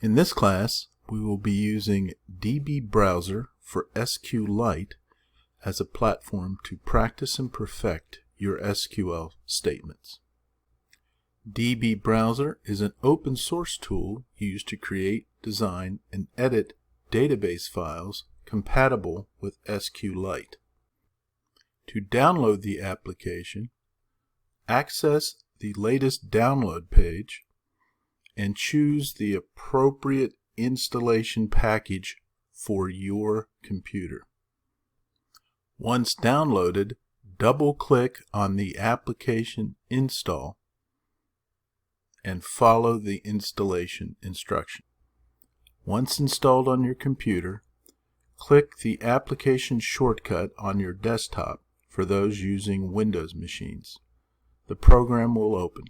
In this class, we will be using DBBrowser-SQLite as a platform to practice and perfect your SQL statements. DBBrowser is an open source tool used to create, design, and edit database files compatible with SQLite. To download the application, access the latest download page and choose the appropriate installation package for your computer. Once downloaded, double-click on the application install and follow the installation instruction. Once installed on your computer, click the application shortcut on your desktop for those using Windows machines. The program will open.